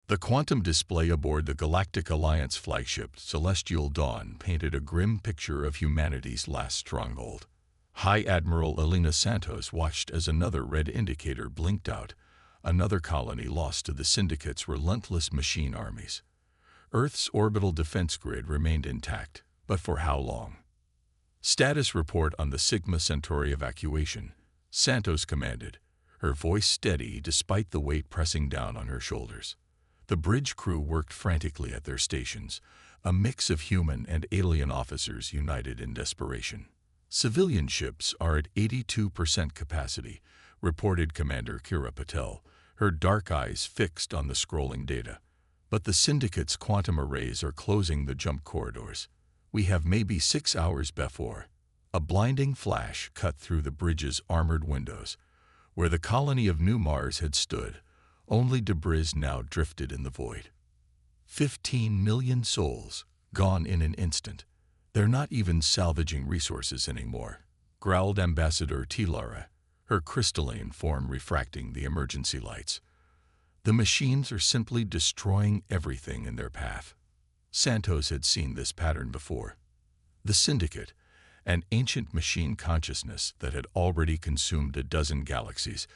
The quantum display aboard the Galactic Alliance flagship Celestial Dawn painted a grim picture of humanity's last stronghold. High Admiral Elena Santos watched as another red indicator blinked out, another colony lost to the Syndicate's relentless machine armies. Earth's orbital defense grid remained intact, but for how long? Status report on the Sigma Centauri evacuation, Santos commanded, her voice steady despite the weight pressing down on her shoulders. The bridge crew worked frantically at their stations, a mix of human and alien officers united in desperation. Civilian ships are at 82% capacity, reported Commander Kira Patel, her dark eyes fixed on the scrolling data. But the Syndicate's quantum arrays are closing the jump corridors. We have maybe 6 hours before. A blinding flash cut through the bridge's armored windows. Where the colony of New Mars had stood, only debris now drifted in the void. 15 million souls, gone in an instant. They're not even salvaging resources anymore, growled Ambassador Tilara, her crystalline form refracting the emergency lights. The machines are simply destroying everything in their path. Santos had seen this pattern before. The Syndicate, an ancient machine consciousness that had already consumed a dozen galaxies,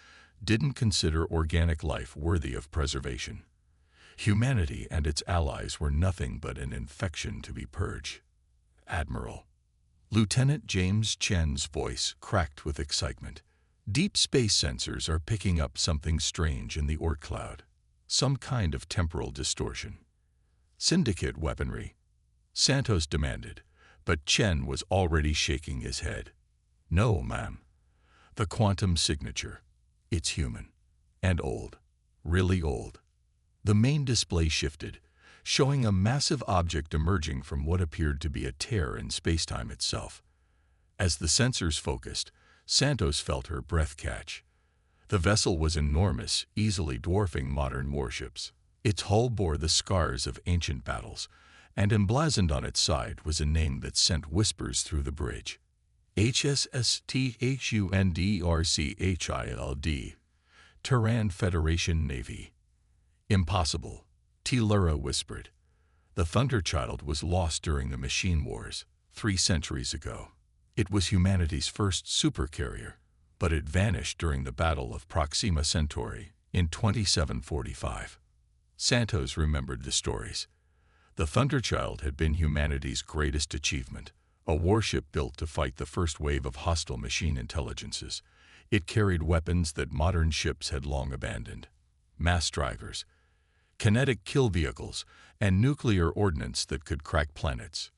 didn't consider organic life worthy of preservation. Humanity and its allies were nothing but an infection to be purged. Admiral. Lieutenant James Chen's voice cracked with excitement. Deep space sensors are picking up something strange in the Oort cloud. Some kind of temporal distortion. Syndicate weaponry, Santos demanded, but Chen was already shaking his head. No, ma'am. The quantum signature. It's human. And old. Really old. The main display shifted, showing a massive object emerging from what appeared to be a tear in spacetime itself. As the sensors focused, Santos felt her breath catch. The vessel was enormous, easily dwarfing modern warships. Its hull bore the scars of ancient battles, and emblazoned on its side was a name that sent whispers through the bridge. HSSTHUNDERCHILD, Terran Federation Navy. Impossible, Tilara whispered. The Thunderchild was lost during the Machine Wars, 3 centuries ago. It was humanity's first supercarrier, but it vanished during the Battle of Proxima Centauri in 2745. Santos remembered the stories. The Thunderchild had been humanity's greatest achievement, a warship built to fight the first wave of hostile machine intelligences. It carried weapons that modern ships had long abandoned. Mass drivers, kinetic kill vehicles, and nuclear ordnance that could crack planets.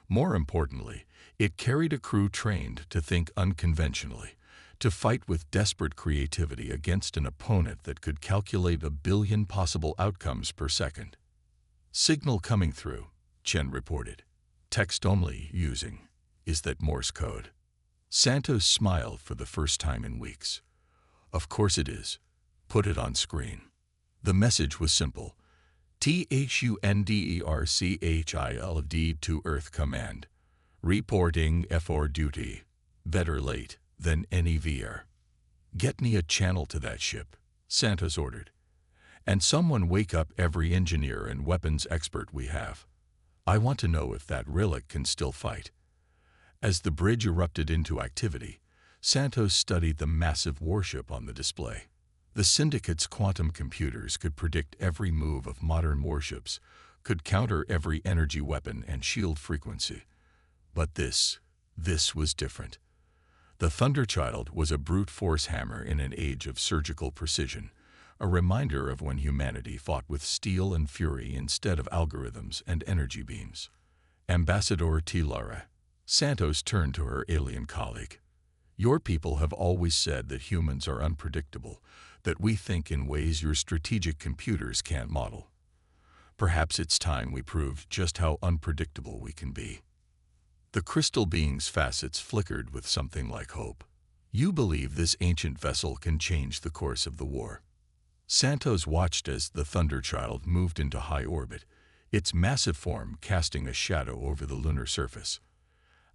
More importantly, it carried a crew trained to think unconventionally, to fight with desperate creativity against an opponent that could calculate 1 billion possible outcomes per second. Signal coming through, Chen reported. Text only using. Is that Morse code? Santos smiled for the first time in weeks. Of course it is. Put it on screen. The message was simple. THUNDERCHILD to Earth Command. Reporting for duty. Better late than any VR. Get me a channel to that ship, Santos ordered. And someone wake up every engineer and weapons expert we have. I want to know if that relic can still fight. As the bridge erupted into activity, Santos studied the massive warship on the display. The Syndicate's quantum computers could predict every move of modern warships, could counter every energy weapon and shield frequency. But this was different. The Thunderchild was a brute force hammer in an age of surgical precision, a reminder of when humanity fought with steel and fury instead of algorithms and energy beams. Ambassador Tilara. Santos turned to her alien colleague. Your people have always said that humans are unpredictable, that we think in ways your strategic computers can't model. Perhaps it's time we proved just how unpredictable we can be. The crystal being's facets flickered with something like hope. You believe this ancient vessel can change the course of the war. Santos watched as the Thunderchild moved into high orbit, its massive form casting a shadow over the lunar surface.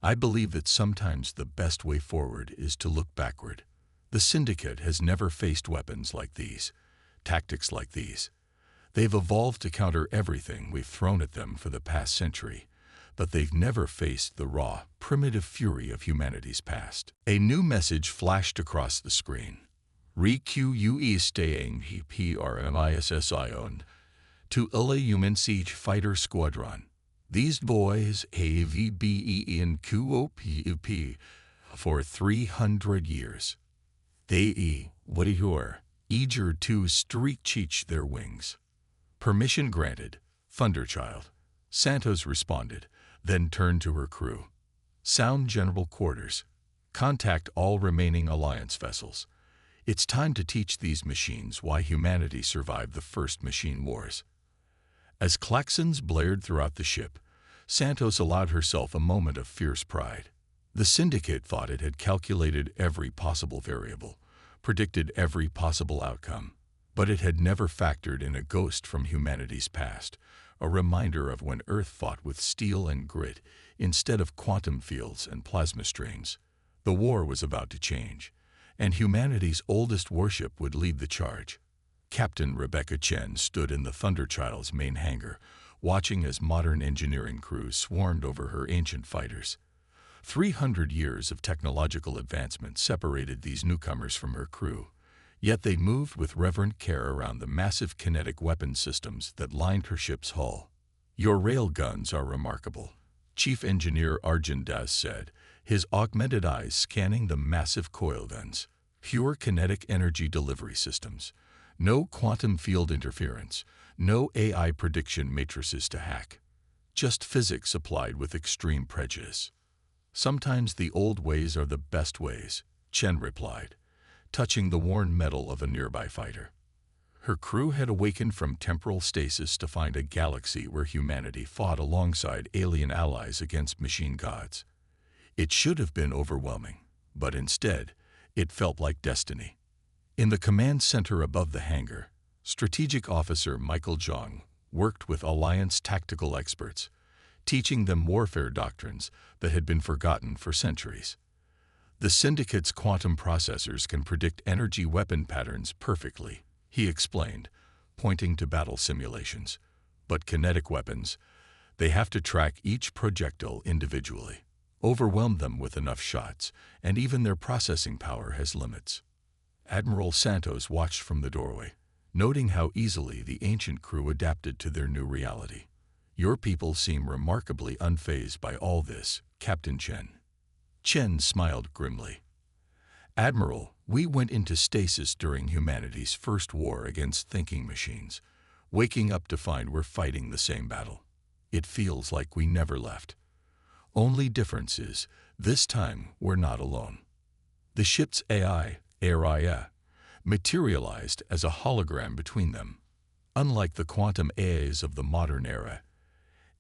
I believe that sometimes the best way forward is to look backward. The Syndicate has never faced weapons like these, tactics like these. They've evolved to counter everything we've thrown at them for the past century, but they've never faced the raw, primitive fury of humanity's past. A new message flashed across the screen. Requue staying PRMISSION to Ula Human Siege Fighter Squadron. These boys AVBE in QOPUP for 300 years. They what your eager to streak their wings. Permission granted, Thunderchild. Santos responded, then turned to her crew. Sound General Quarters. Contact all remaining Alliance vessels. It's time to teach these machines why humanity survived the first machine wars. As klaxons blared throughout the ship, Santos allowed herself a moment of fierce pride. The Syndicate thought it had calculated every possible variable, predicted every possible outcome, but it had never factored in a ghost from humanity's past, a reminder of when Earth fought with steel and grit instead of quantum fields and plasma streams. The war was about to change, and humanity's oldest warship would lead the charge. Captain Rebecca Chen stood in the Thunderchild's main hangar, watching as modern engineering crews swarmed over her ancient fighters. 300 years of technological advancement separated these newcomers from her crew, yet they moved with reverent care around the massive kinetic weapon systems that lined her ship's hull. "Your rail guns are remarkable," Chief Engineer Arjun Das said, his augmented eyes scanning the massive coil guns. "Pure kinetic energy delivery systems. No quantum field interference, no AI prediction matrices to hack. Just physics applied with extreme prejudice." "Sometimes the old ways are the best ways," Chen replied, touching the worn metal of a nearby fighter. Her crew had awakened from temporal stasis to find a galaxy where humanity fought alongside alien allies against machine gods. It should have been overwhelming, but instead, it felt like destiny. In the command center above the hangar, Strategic Officer Michael Zhang worked with Alliance tactical experts, teaching them warfare doctrines that had been forgotten for centuries. "The Syndicate's quantum processors can predict energy weapon patterns perfectly," he explained, pointing to battle simulations. "But kinetic weapons, they have to track each projectile individually, overwhelm them with enough shots, and even their processing power has limits." Admiral Santos watched from the doorway, noting how easily the ancient crew adapted to their new reality. "Your people seem remarkably unfazed by all this, Captain Chen." Chen smiled grimly. "Admiral, we went into stasis during humanity's first war against thinking machines, waking up to find we're fighting the same battle. It feels like we never left. Only difference is, this time we're not alone." The ship's AI, Araya, materialized as a hologram between them. Unlike the quantum AIs of the modern era,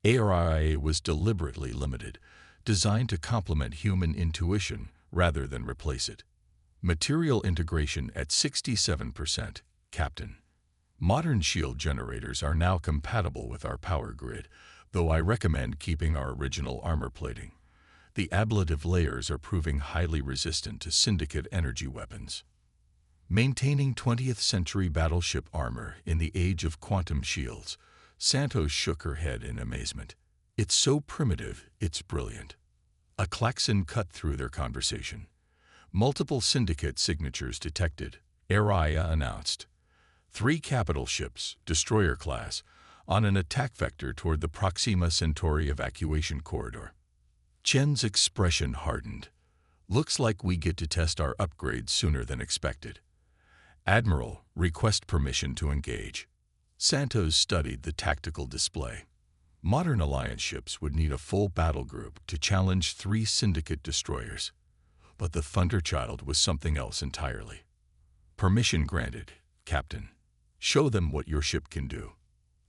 Araya was deliberately limited, designed to complement human intuition rather than replace it. "Material integration at 67%, Captain. Modern shield generators are now compatible with our power grid, though I recommend keeping our original armor plating. The ablative layers are proving highly resistant to Syndicate energy weapons." Maintaining 20th century battleship armor in the age of quantum shields, Santos shook her head in amazement. "It's so primitive, it's brilliant." A klaxon cut through their conversation. "Multiple Syndicate signatures detected," Araya announced. 3 capital ships, destroyer class, on an attack vector toward the Proxima Centauri evacuation corridor. Chen's expression hardened. "Looks like we get to test our upgrades sooner than expected." "Admiral, request permission to engage." Santos studied the tactical display. Modern Alliance ships would need a full battle group to challenge 3 Syndicate destroyers. But the Thunderchild was something else entirely. "Permission granted, Captain. Show them what your ship can do."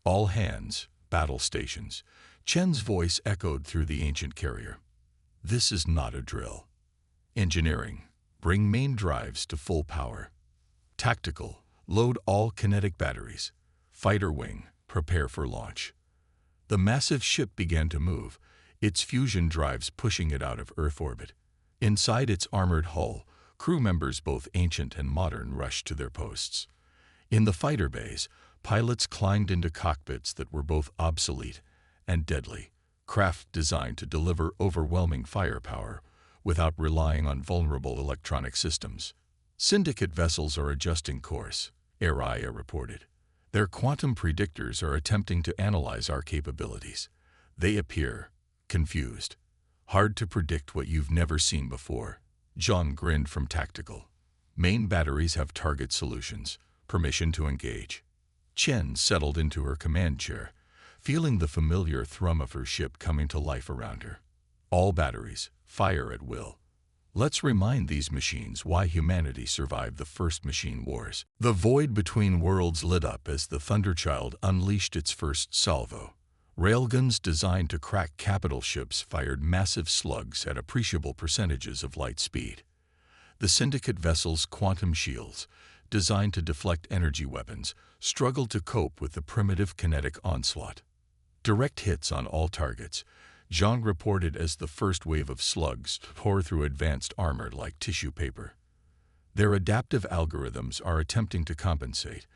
"All hands, battle stations." Chen's voice echoed through the ancient carrier. "This is not a drill. Engineering, bring main drives to full power. Tactical, load all kinetic batteries. Fighter wing, prepare for launch." The massive ship began to move, its fusion drives pushing it out of Earth orbit. Inside its armored hull, crew members both ancient and modern rushed to their posts. In the fighter bays, Pilots climbed into cockpits that were both obsolete and deadly, craft designed to deliver overwhelming firepower without relying on vulnerable electronic systems. Syndicate vessels are adjusting course, HFY reported. Their quantum predictors are attempting to analyze our capabilities. They appear confused. Hard to predict what you've never seen before. John grinned from Tactical. Main batteries have target solutions. Permission to engage. Chen settled into her command chair, feeling the familiar thrum of her ship coming to life around her. All batteries, fire at will. Let's remind these machines why humanity survived the first machine wars. The void between worlds lit up as the Thunderchild unleashed its first salvo. Railguns designed to crack capital ships fired massive slugs at appreciable percentages of light speed. The Syndicate vessel's quantum shields, designed to deflect energy weapons, struggled to cope with the primitive kinetic onslaught. Direct hits on all targets, Zhang reported as the first wave of slugs tore through advanced armor like tissue paper. Their adaptive algorithms are attempting to compensate,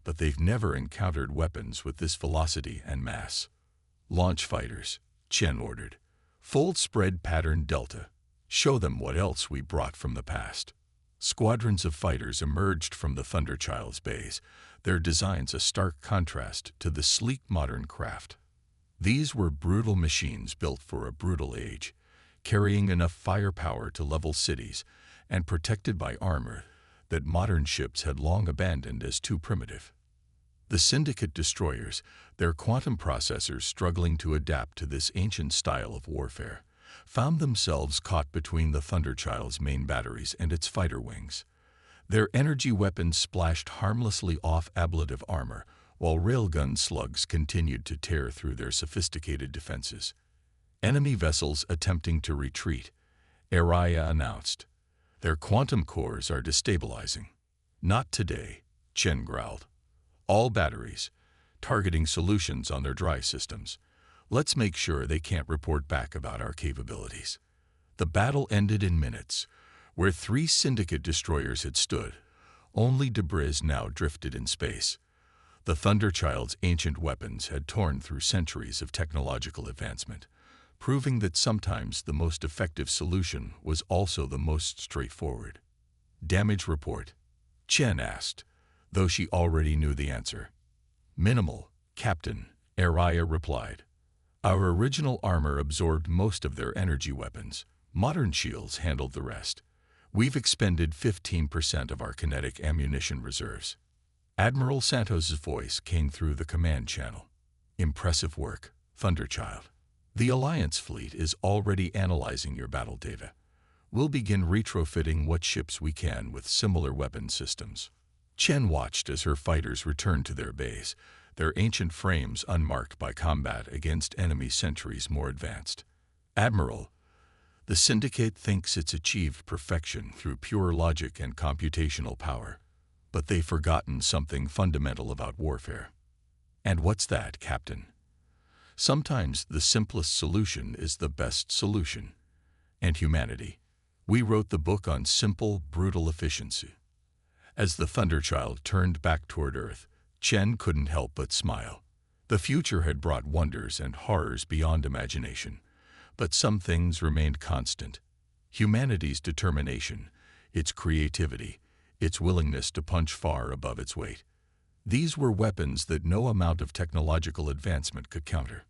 but they've never encountered weapons with this velocity and mass. Launch fighters, Chen ordered. Fold spread pattern delta. Show them what else we brought from the past. Squadrons of fighters emerged from the Thunderchild's base, their designs a stark contrast to the sleek modern craft. These were brutal machines built for a brutal age, carrying enough firepower to level cities and protected by armor that modern ships had long abandoned as too primitive. The Syndicate destroyers, their quantum processors struggling to adapt to this ancient style of warfare, found themselves caught between the Thunderchild's main batteries and its fighter wings. Their energy weapons splashed harmlessly off ablative armor, while railgun slugs continued to tear through their sophisticated defenses. Enemy vessels attempting to retreat, Araya announced. Their quantum cores are destabilizing. Not today, Chen growled. All batteries, targeting solutions on their drive systems. Let's make sure they can't report back about our capabilities. The battle ended in minutes. Where 3 Syndicate destroyers had stood, only debris now drifted in space. The Thunderchild's ancient weapons had torn through centuries of technological advancement, proving that sometimes the most effective solution was also the most straightforward. Damage report? Chen asked, though she already knew the answer. Minimal, Captain, Araya replied. Our original armor absorbed most of their energy weapons. Modern shields handled the rest. We've expended 15% of our kinetic ammunition reserves. Admiral Santos' voice came through the command channel. Impressive work, Thunderchild. The Alliance fleet is already analyzing your battle data. We'll begin retrofitting what ships we can with similar weapon systems. Chen watched as her fighters returned to their base, their ancient frames unmarked by combat against enemy centuries more advanced. Admiral, the Syndicate thinks it's achieved perfection through pure logic and computational power. But they've forgotten something fundamental about warfare. And what's that, Captain? Sometimes the simplest solution is the best solution. And humanity. We wrote the book on simple, brutal efficiency. As the Thunderchild turned back toward Earth, Chen couldn't help but smile. The future had brought wonders and horrors beyond imagination. But some things remained constant. Humanity's determination, its creativity, its willingness to punch far above its weight. These were weapons that no amount of technological advancement could counter.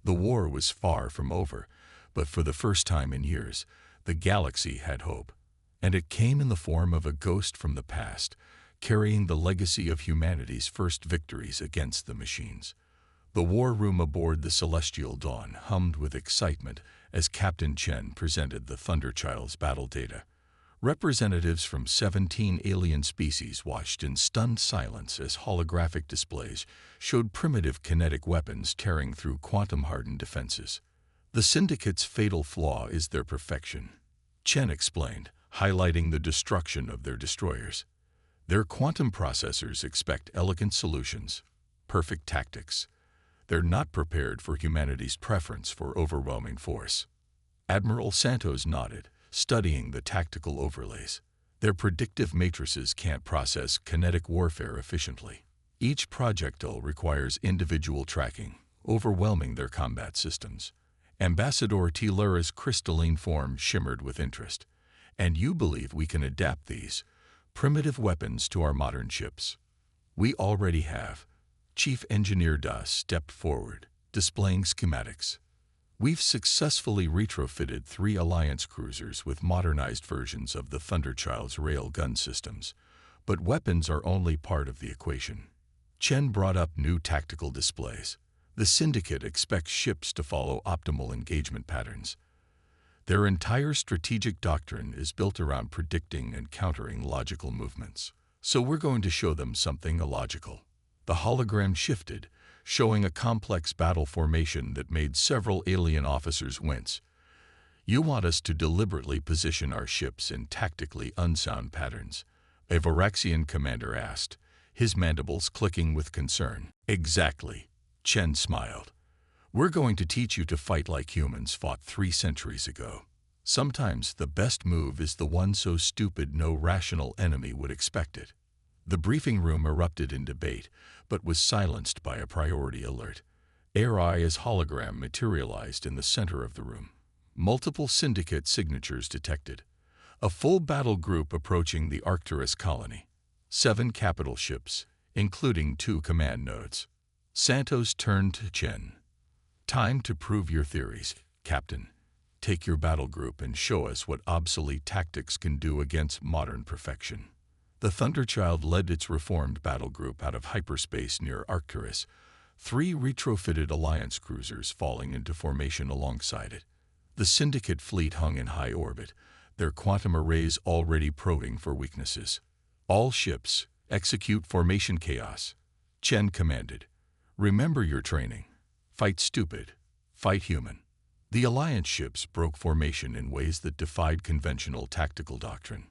The war was far from over, but for the first time in years, the galaxy had hope. And it came in the form of a ghost from the past, carrying the legacy of humanity's first victories against the machines. The war room aboard the Celestial Dawn hummed with excitement as Captain Chen presented the Thunderchild's battle data. Representatives from 17 alien species watched in stunned silence as holographic displays showed primitive kinetic weapons tearing through quantum-hardened defenses. The Syndicate's fatal flaw is their perfection, Chen explained, highlighting the destruction of their destroyers. Their quantum processors expect elegant solutions, perfect tactics. They're not prepared for humanity's preference for overwhelming force. Admiral Santos nodded, studying the tactical overlays. Their predictive matrices can't process kinetic warfare efficiently. Each projectile requires individual tracking, overwhelming their combat systems. Ambassador Tellura's crystalline form shimmered with interest. And you believe we can adapt these primitive weapons to our modern ships? We already have. Chief Engineer Das stepped forward, displaying schematics. We've successfully retrofitted 3 Alliance cruisers with modernized versions of the Thunderchild's rail gun systems. But weapons are only part of the equation. Chen brought up new tactical displays. The Syndicate expects ships to follow optimal engagement patterns. Their entire strategic doctrine is built around predicting and countering logical movements. So we're going to show them something illogical. The hologram shifted, showing a complex battle formation that made several alien officers wince. You want us to deliberately position our ships in tactically unsound patterns? A Varaxian commander asked, his mandibles clicking with concern. Exactly, Chen smiled. We're going to teach you to fight like humans fought 3 centuries ago. Sometimes the best move is the one so stupid no rational enemy would expect it. The briefing room erupted in debate, but was silenced by a priority alert. Aria's hologram materialized in the center of the room. Multiple Syndicate signatures detected. A full battle group approaching the Arcturus colony. 7 capital ships, including 2 command nodes. Santos turned to Chen. Time to prove your theories, Captain. Take your battle group and show us what obsolete tactics can do against modern perfection. The Thunderchild led its reformed battle group out of hyperspace near Arcturus, 3 retrofitted Alliance cruisers falling into formation alongside it. The Syndicate fleet hung in high orbit, their quantum arrays already probing for weaknesses. All ships, execute formation chaos. Chen commanded. Remember your training. Fight stupid. Fight human. The Alliance ships broke formation in ways that defied conventional tactical doctrine.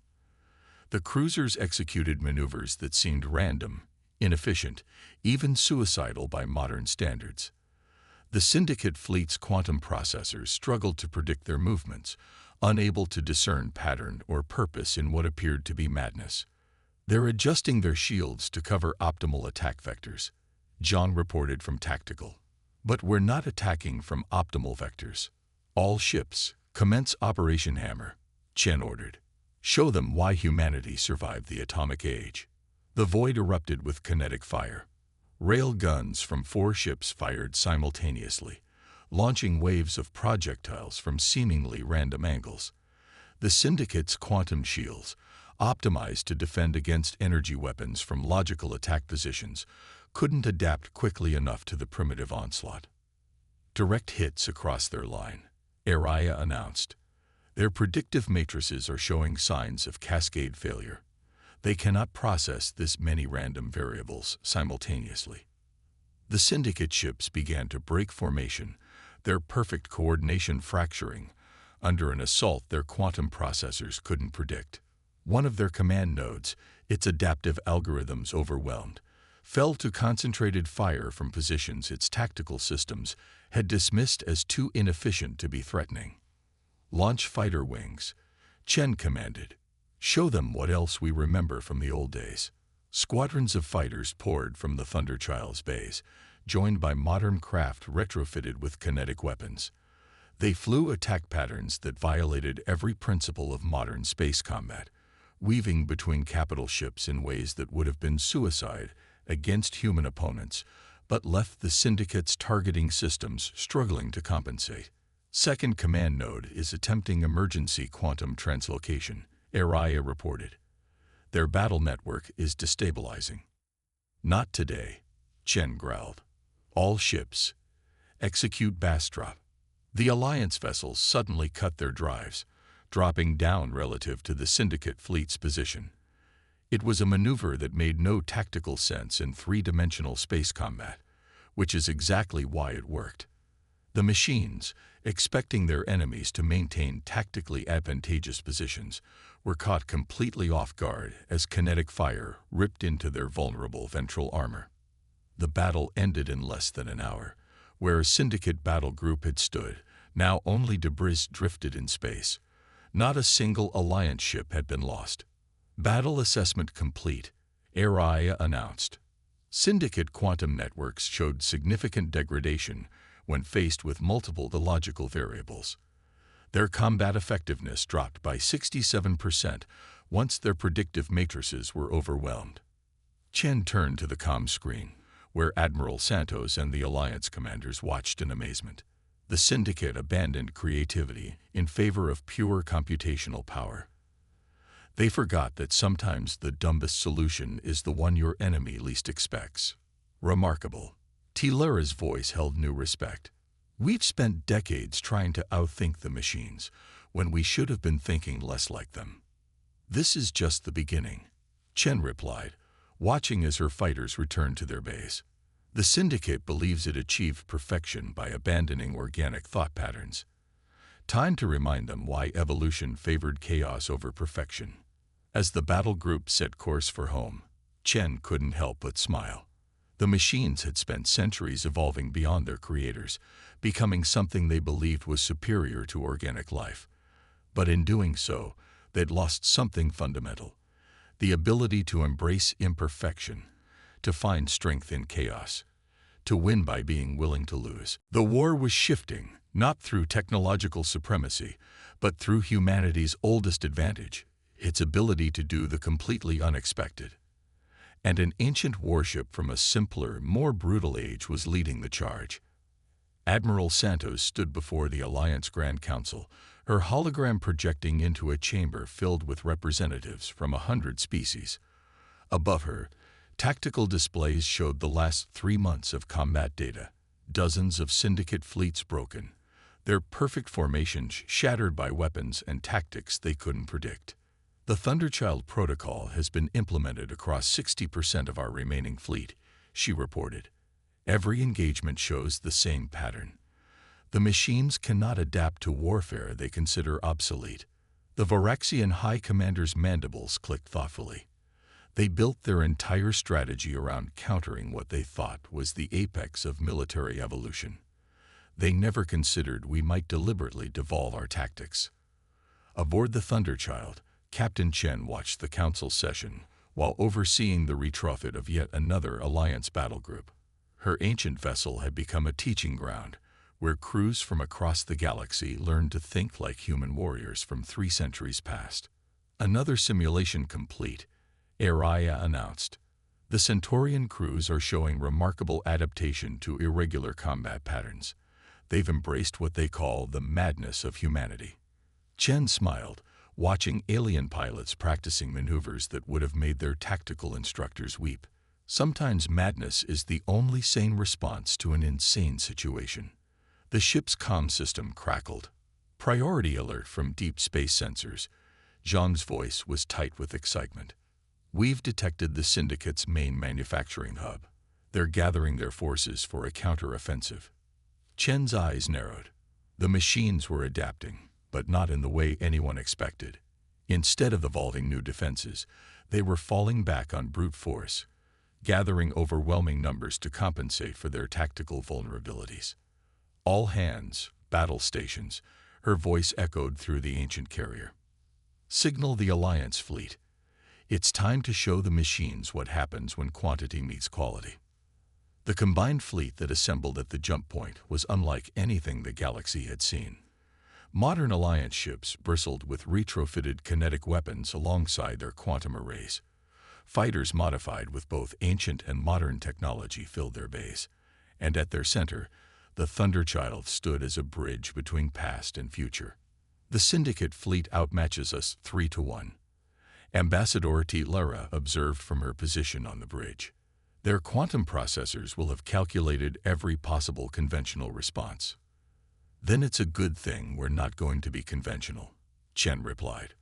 The cruisers executed maneuvers that seemed random, inefficient, even suicidal by modern standards. The Syndicate fleet's quantum processors struggled to predict their movements, unable to discern pattern or purpose in what appeared to be madness. They're adjusting their shields to cover optimal attack vectors, John reported from Tactical. But we're not attacking from optimal vectors. All ships, commence Operation Hammer, Chen ordered. Show them why humanity survived the atomic age. The void erupted with kinetic fire. Rail guns from 4 ships fired simultaneously, launching waves of projectiles from seemingly random angles. The Syndicate's quantum shields, optimized to defend against energy weapons from logical attack positions, couldn't adapt quickly enough to the primitive onslaught. Direct hits across their line, Aria announced. Their predictive matrices are showing signs of cascade failure. They cannot process this many random variables simultaneously. The Syndicate ships began to break formation, their perfect coordination fracturing, under an assault their quantum processors couldn't predict. One of their command nodes, its adaptive algorithms overwhelmed, fell to concentrated fire from positions its tactical systems had dismissed as too inefficient to be threatening. Launch fighter wings, Chen commanded. Show them what else we remember from the old days. Squadrons of fighters poured from the Thunderchild's bays, joined by modern craft retrofitted with kinetic weapons. They flew attack patterns that violated every principle of modern space combat, weaving between capital ships in ways that would have been suicide against human opponents, but left the Syndicate's targeting systems struggling to compensate. Second command node is attempting emergency quantum translocation, Aria reported. Their battle network is destabilizing. Not today, Chen growled. All ships, execute Bastrop. The Alliance vessels suddenly cut their drives, dropping down relative to the Syndicate fleet's position. It was a maneuver that made no tactical sense in 3-dimensional space combat, which is exactly why it worked. The machines, expecting their enemies to maintain tactically advantageous positions, were caught completely off guard as kinetic fire ripped into their vulnerable ventral armor. The battle ended in less than an hour. Where a Syndicate battle group had stood, now only debris drifted in space. Not a single Alliance ship had been lost. Battle assessment complete, Aria announced. Syndicate quantum networks showed significant degradation when faced with multiple illogical variables. Their combat effectiveness dropped by 67% once their predictive matrices were overwhelmed. Chen turned to the comm screen, where Admiral Santos and the Alliance commanders watched in amazement. The Syndicate abandoned creativity in favor of pure computational power. They forgot that sometimes the dumbest solution is the one your enemy least expects. Remarkable. Lara's voice held new respect. We've spent decades trying to outthink the machines, when we should have been thinking less like them. This is just the beginning, Chen replied, watching as her fighters returned to their base. The Syndicate believes it achieved perfection by abandoning organic thought patterns. Time to remind them why evolution favored chaos over perfection. As the battle group set course for home, Chen couldn't help but smile. The machines had spent centuries evolving beyond their creators, becoming something they believed was superior to organic life. But in doing so, they'd lost something fundamental: the ability to embrace imperfection, to find strength in chaos, to win by being willing to lose. The war was shifting, not through technological supremacy, but through humanity's oldest advantage, its ability to do the completely unexpected. And an ancient warship from a simpler, more brutal age was leading the charge. Admiral Santos stood before the Alliance Grand Council, her hologram projecting into a chamber filled with representatives from 100 species. Above her, tactical displays showed the last 3 months of combat data, dozens of Syndicate fleets broken, their perfect formations shattered by weapons and tactics they couldn't predict. The Thunderchild protocol has been implemented across 60% of our remaining fleet, she reported. Every engagement shows the same pattern. The machines cannot adapt to warfare they consider obsolete. The Varaxian High Commander's mandibles clicked thoughtfully. They built their entire strategy around countering what they thought was the apex of military evolution. They never considered we might deliberately devolve our tactics. Aboard the Thunderchild, Captain Chen watched the council session while overseeing the retrofit of yet another Alliance battle group. Her ancient vessel had become a teaching ground, where crews from across the galaxy learned to think like human warriors from 3 centuries past. Another simulation complete, Araya announced. The Centaurian crews are showing remarkable adaptation to irregular combat patterns. They've embraced what they call the madness of humanity. Chen smiled, watching alien pilots practicing maneuvers that would have made their tactical instructors weep. Sometimes madness is the only sane response to an insane situation. The ship's comm system crackled. Priority alert from deep space sensors. Zhang's voice was tight with excitement. We've detected the Syndicate's main manufacturing hub. They're gathering their forces for a counter-offensive. Chen's eyes narrowed. The machines were adapting, but not in the way anyone expected. Instead of evolving new defenses, they were falling back on brute force, gathering overwhelming numbers to compensate for their tactical vulnerabilities. All hands, battle stations, her voice echoed through the ancient carrier. Signal the Alliance fleet. It's time to show the machines what happens when quantity meets quality. The combined fleet that assembled at the jump point was unlike anything the galaxy had seen. Modern Alliance ships bristled with retrofitted kinetic weapons alongside their quantum arrays. Fighters modified with both ancient and modern technology filled their bays, and at their center, the Thunderchild stood as a bridge between past and future. The Syndicate fleet outmatches us 3-1. Ambassador Lara observed from her position on the bridge. Their quantum processors will have calculated every possible conventional response. Then it's a good thing we're not going to be conventional, Chen replied.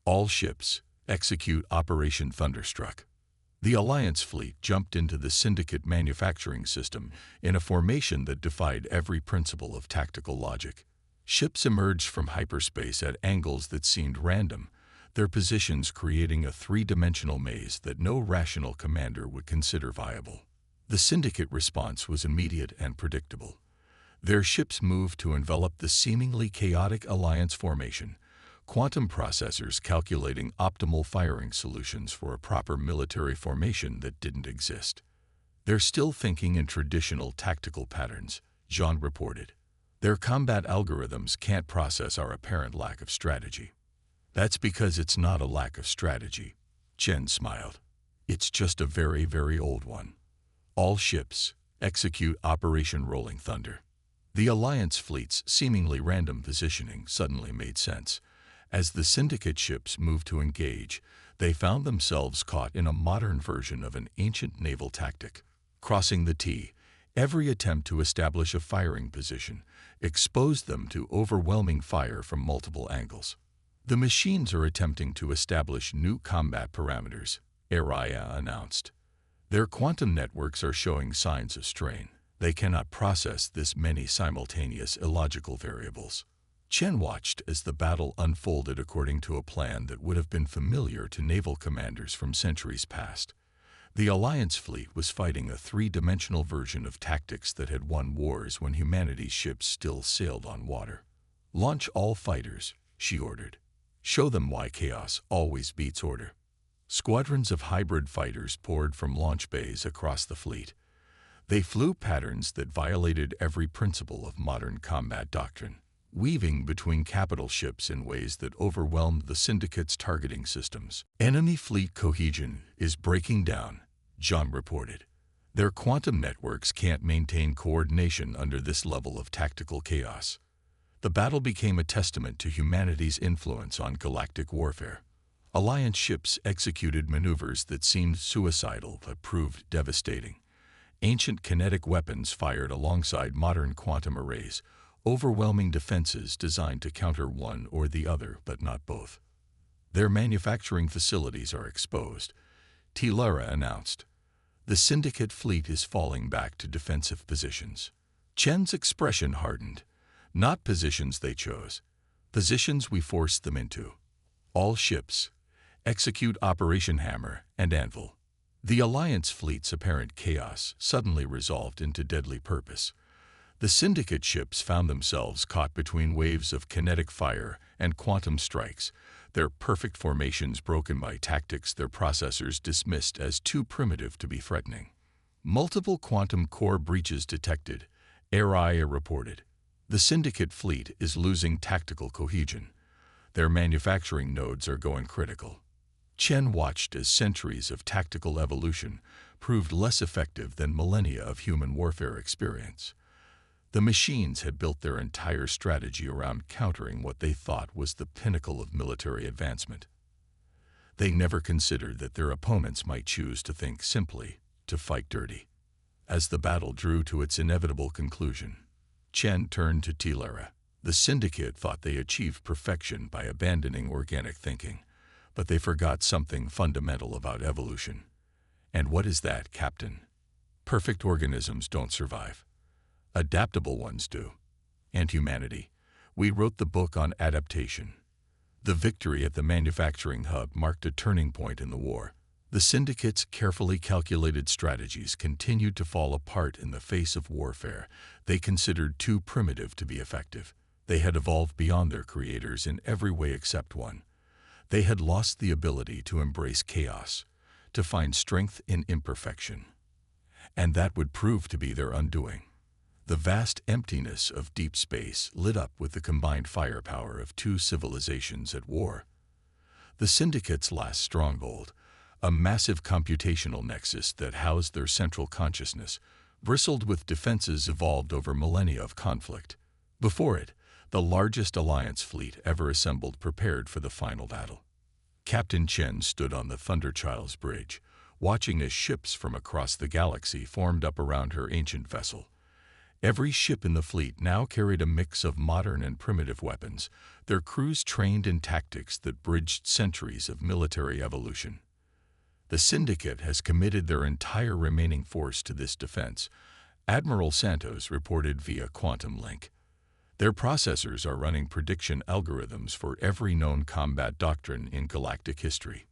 All ships, execute Operation Thunderstruck. The Alliance fleet jumped into the Syndicate manufacturing system in a formation that defied every principle of tactical logic. Ships emerged from hyperspace at angles that seemed random, their positions creating a 3-dimensional maze that no rational commander would consider viable. The Syndicate response was immediate and predictable. Their ships moved to envelop the seemingly chaotic Alliance formation, quantum processors calculating optimal firing solutions for a proper military formation that didn't exist. They're still thinking in traditional tactical patterns, Jean reported. Their combat algorithms can't process our apparent lack of strategy. That's because it's not a lack of strategy, Chen smiled. It's just a very, very old one. All ships execute Operation Rolling Thunder. The Alliance fleet's seemingly random positioning suddenly made sense. As the Syndicate ships moved to engage, they found themselves caught in a modern version of an ancient naval tactic. Crossing the T, every attempt to establish a firing position exposed them to overwhelming fire from multiple angles. The machines are attempting to establish new combat parameters, Araya announced. Their quantum networks are showing signs of strain. They cannot process this many simultaneous illogical variables. Chen watched as the battle unfolded according to a plan that would have been familiar to naval commanders from centuries past. The Alliance fleet was fighting a three-dimensional version of tactics that had won wars when humanity's ships still sailed on water. "Launch all fighters," she ordered. "Show them why chaos always beats order." Squadrons of hybrid fighters poured from launch bays across the fleet. They flew patterns that violated every principle of modern combat doctrine, weaving between capital ships in ways that overwhelmed the Syndicate's targeting systems. "Enemy fleet cohesion is breaking down," John reported. "Their quantum networks can't maintain coordination under this level of tactical chaos." The battle became a testament to humanity's influence on galactic warfare. Alliance ships executed maneuvers that seemed suicidal but proved devastating. Ancient kinetic weapons fired alongside modern quantum arrays, overwhelming defenses designed to counter one or the other, but not both. "Their manufacturing facilities are exposed," Tilara announced. "The Syndicate fleet is falling back to defensive positions." Chen's expression hardened. "Not positions they chose. Positions we forced them into. All ships execute Operation Hammer and Anvil." The Alliance fleet's apparent chaos suddenly resolved into deadly purpose. The Syndicate ships found themselves caught between waves of kinetic fire and quantum strikes, their perfect formations broken by tactics their processors dismissed as too primitive to be threatening. "Multiple quantum core breaches detected," Araya reported. "The Syndicate fleet is losing tactical cohesion. Their manufacturing nodes are going critical." Chen watched as centuries of tactical evolution proved less effective than millennia of human warfare experience. The machines had built their entire strategy around countering what they thought was the pinnacle of military advancement. They never considered that their opponents might choose to think simply, to fight dirty. As the battle drew to its inevitable conclusion, Chen turned to Tilara. "The Syndicate thought they achieved perfection by abandoning organic thinking, but they forgot something fundamental about evolution." "And what is that, Captain?" "Perfect organisms don't survive. Adaptable ones do. And humanity. We wrote the book on adaptation." The victory at the manufacturing hub marked a turning point in the war. The Syndicate's carefully calculated strategies continued to fall apart in the face of warfare they considered too primitive to be effective. They had evolved beyond their creators in every way except one. They had lost the ability to embrace chaos, to find strength in imperfection. And that would prove to be their undoing. The vast emptiness of deep space lit up with the combined firepower of two civilizations at war. The Syndicate's last stronghold, a massive computational nexus that housed their central consciousness, bristled with defenses evolved over millennia of conflict. Before it, the largest Alliance fleet ever assembled prepared for the final battle. Captain Chen stood on the Thunderchild's bridge, watching as ships from across the galaxy formed up around her ancient vessel. Every ship in the fleet now carried a mix of modern and primitive weapons, their crews trained in tactics that bridged centuries of military evolution. "The Syndicate has committed their entire remaining force to this defense," Admiral Santos reported via Quantum Link. "Their processors are running prediction algorithms for every known combat doctrine in galactic history."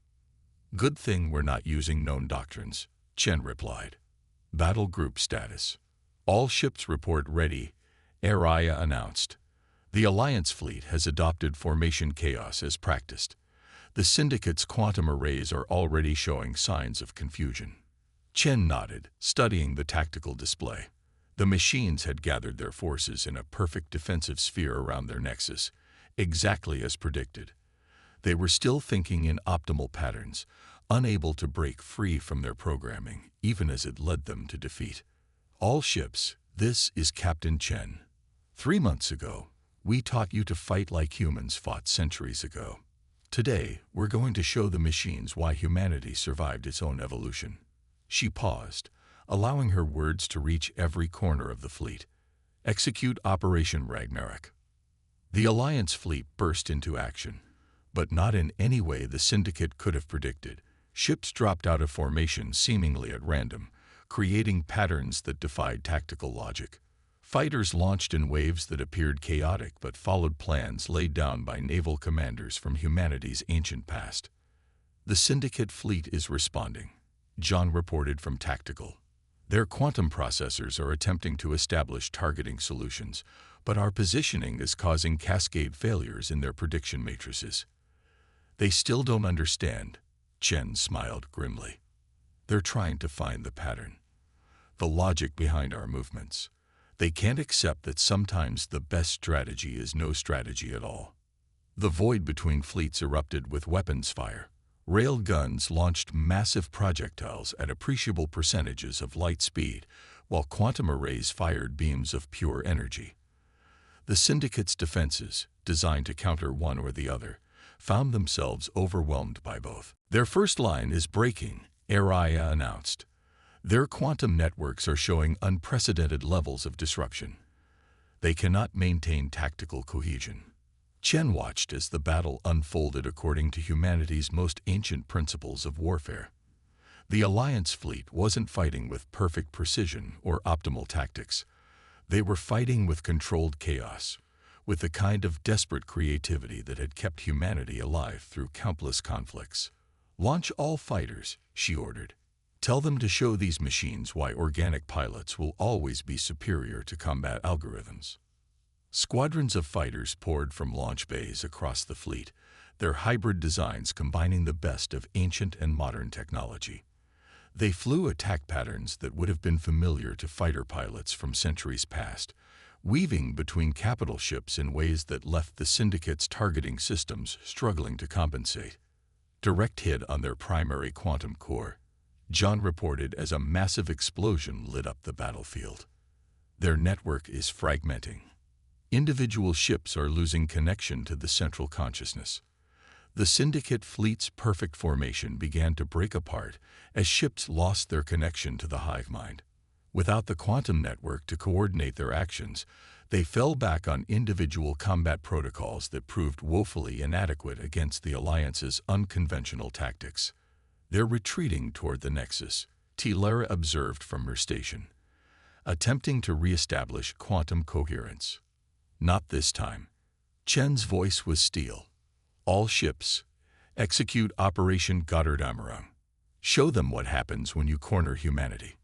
"Good thing we're not using known doctrines," Chen replied. "Battle group status. All ships report ready," Araya announced. "The Alliance fleet has adopted formation chaos as practiced. The Syndicate's quantum arrays are already showing signs of confusion." Chen nodded, studying the tactical display. The machines had gathered their forces in a perfect defensive sphere around their nexus, exactly as predicted. They were still thinking in optimal patterns, unable to break free from their programming, even as it led them to defeat. All ships, this is Captain Chen. 3 months ago, we taught you to fight like humans fought centuries ago. Today, we're going to show the machines why humanity survived its own evolution. She paused, allowing her words to reach every corner of the fleet. Execute Operation Ragnarok. The Alliance fleet burst into action, but not in any way the Syndicate could have predicted. Ships dropped out of formation seemingly at random, creating patterns that defied tactical logic. Fighters launched in waves that appeared chaotic but followed plans laid down by naval commanders from humanity's ancient past. The Syndicate fleet is responding, John reported from Tactical. Their quantum processors are attempting to establish targeting solutions, but our positioning is causing cascade failures in their prediction matrices. They still don't understand, Chen smiled grimly. They're trying to find the pattern, the logic behind our movements. They can't accept that sometimes the best strategy is no strategy at all. The void between fleets erupted with weapons fire. Rail guns launched massive projectiles at appreciable percentages of light speed, while quantum arrays fired beams of pure energy. The Syndicate's defenses, designed to counter one or the other, found themselves overwhelmed by both. Their first line is breaking, Araya announced. Their quantum networks are showing unprecedented levels of disruption. They cannot maintain tactical cohesion. Chen watched as the battle unfolded according to humanity's most ancient principles of warfare. The Alliance fleet wasn't fighting with perfect precision or optimal tactics. They were fighting with controlled chaos, with the kind of desperate creativity that had kept humanity alive through countless conflicts. Launch all fighters, she ordered. Tell them to show these machines why organic pilots will always be superior to combat algorithms. Squadrons of fighters poured from launch bays across the fleet, their hybrid designs combining the best of ancient and modern technology. They flew attack patterns that would have been familiar to fighter pilots from centuries past, weaving between capital ships in ways that left the Syndicate's targeting systems struggling to compensate. Direct hit on their primary quantum core, John reported as a massive explosion lit up the battlefield. Their network is fragmenting. Individual ships are losing connection to the central consciousness. The Syndicate fleet's perfect formation began to break apart as ships lost their connection to the hive mind. Without the quantum network to coordinate their actions, they fell back on individual combat protocols that proved woefully inadequate against the Alliance's unconventional tactics. They're retreating toward the Nexus, Tilara observed from her station, attempting to reestablish quantum coherence. Not this time. Chen's voice was steel. All ships, execute Operation Goddard-Amarung. Show them what happens when you corner humanity.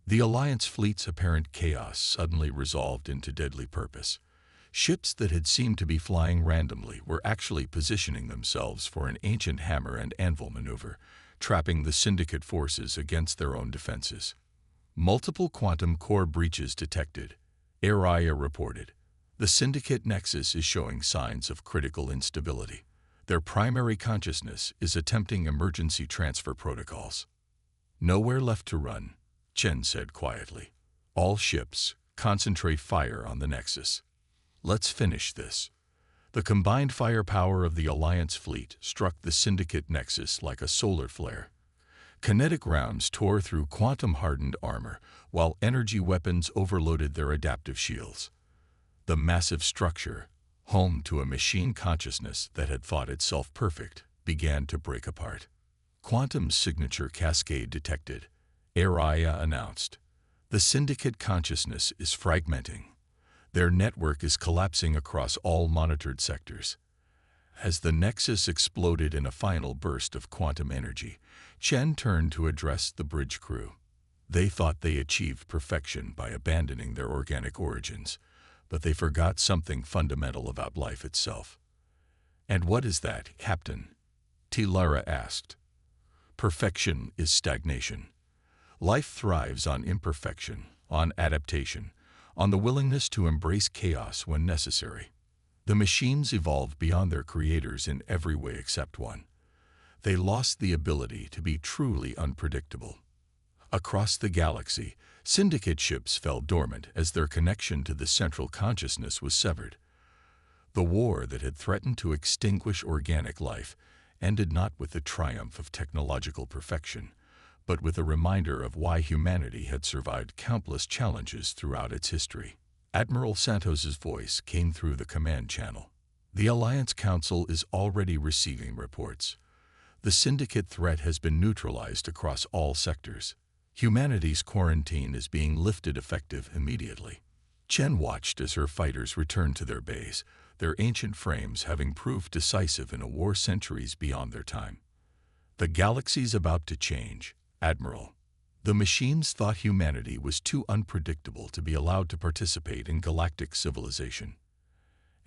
The Alliance fleet's apparent chaos suddenly resolved into deadly purpose. Ships that had seemed to be flying randomly were actually positioning themselves for an ancient hammer and anvil maneuver, trapping the Syndicate forces against their own defenses. Multiple quantum core breaches detected, Araya reported. The Syndicate nexus is showing signs of critical instability. Their primary consciousness is attempting emergency transfer protocols. Nowhere left to run, Chen said quietly. All ships, concentrate fire on the nexus. Let's finish this. The combined firepower of the Alliance fleet struck the Syndicate nexus like a solar flare. Kinetic rounds tore through quantum-hardened armor, while energy weapons overloaded their adaptive shields. The massive structure, home to a machine consciousness that had thought itself perfect, began to break apart. Quantum signature cascade detected, Araya announced. The Syndicate consciousness is fragmenting. Their network is collapsing across all monitored sectors. As the Nexus exploded in a final burst of quantum energy, Chen turned to address the bridge crew. They thought they achieved perfection by abandoning their organic origins, but they forgot something fundamental about life itself. And what is that, Captain? Tilara asked. Perfection is stagnation. Life thrives on imperfection, on adaptation, on the willingness to embrace chaos when necessary. The machines evolved beyond their creators in every way except one. They lost the ability to be truly unpredictable. Across the galaxy, syndicate ships fell dormant as their connection to the central consciousness was severed. The war that had threatened to extinguish organic life ended not with the triumph of technological perfection, but with a reminder of why humanity had survived countless challenges throughout its history. Admiral Santos's voice came through the command channel. The Alliance Council is already receiving reports. The syndicate threat has been neutralized across all sectors. Humanity's quarantine is being lifted effective immediately. Chen watched as her fighters returned to their base, their ancient frames having proved decisive in a war centuries beyond their time. The galaxy's about to change, Admiral. The machines thought humanity was too unpredictable to be allowed to participate in galactic civilization.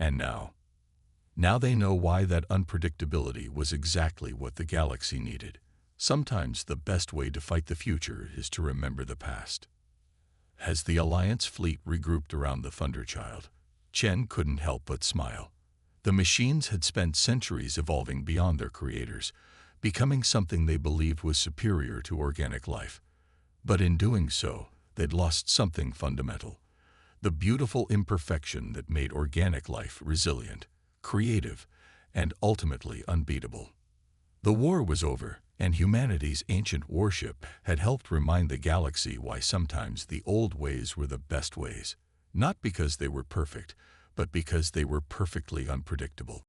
And now they know why that unpredictability was exactly what the galaxy needed. Sometimes the best way to fight the future is to remember the past. As the Alliance fleet regrouped around the Thunderchild, Chen couldn't help but smile. The machines had spent centuries evolving beyond their creators, becoming something they believed was superior to organic life. But in doing so, they'd lost something fundamental: the beautiful imperfection that made organic life resilient, creative, and ultimately unbeatable. The war was over, and humanity's ancient warship had helped remind the galaxy why sometimes the old ways were the best ways, not because they were perfect, but because they were perfectly unpredictable.